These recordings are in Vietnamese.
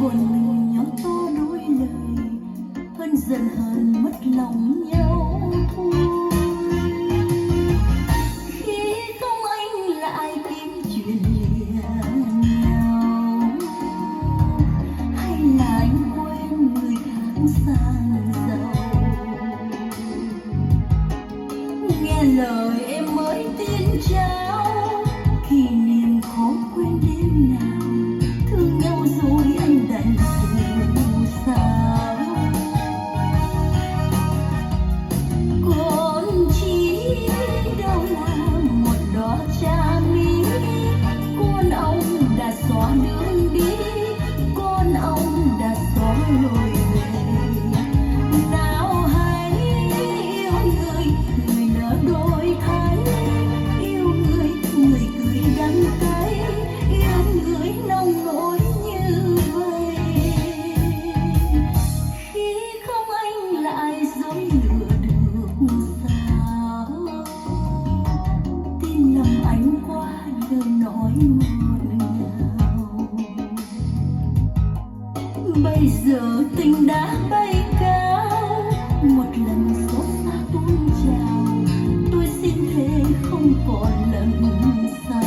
buồn mình nhỏ to đôi lời, hơn dần hờn mất lòng nhau thôi. Khi không anh lại kiếm chuyện lìa nhau, hay là anh quên người khác sang giàu. Nghe lời em mới tin trao, kỷ niệm khó quên đêm nào, thương nhau rồi anh đành dù sao. Còn chỉ đâu là một đóa cha mỹ, con ông đã xóa đường đi, con ông đã xóa lối về. Nào hãy yêu người, người nỡ đổi thay, yêu người, người cười đắng cay, yêu người nông nỗi như vậy. Khi không anh lại dối lừa được sao, tin lầm anh qua lời nói ngọt ngào. Bây giờ tình đã bay cao, một lần xót xa tuôn trào, tôi xin thề không còn lần sau.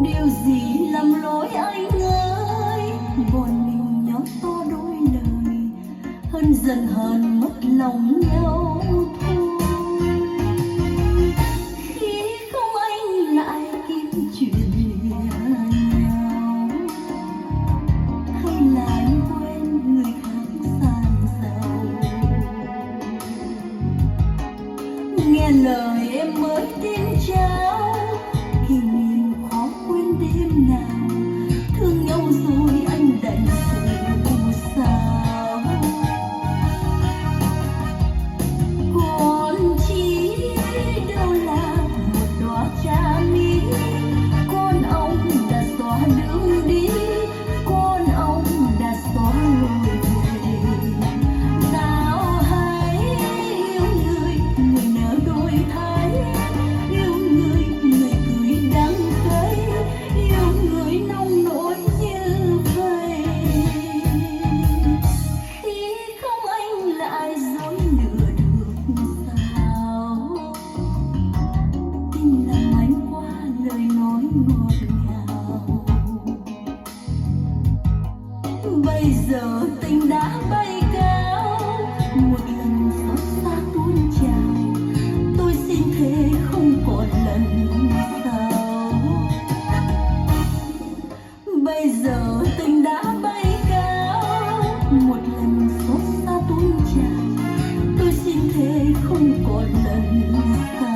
Điều gì làm lỗi anh ơi, bọn mình nhỏ to đôi lời, hơn dần hờn mất lòng nhau thôi. Khi không anh lại kiếm chuyện lìa nhau, hay là anh quên người khác sang giàu. Nghe lời em mới tin trao, kỷ niệm khó quên đêm nào, thương nhau rồi anh đành dù sao. Còn chỉ đâu là một đóa cha mỹ, con ông đã xóa đường đi, con ông đã xóa lối về. Nào hãy yêu người, người nỡ đổi thay, yêu người, người cười đắng cay, yêu người nông nỗi như vậy. Khi không anh lại dối lừa được sao, tin làm anh qua lời nói ngọt ngào. Bây giờ tình đã bay cao, một lần xót xa tuôn trào, tôi xin thề không còn lần sau. Bây giờ tình đã bay cao, một lần xót xa tuôn trào, tôi xin thề không còn lần sau.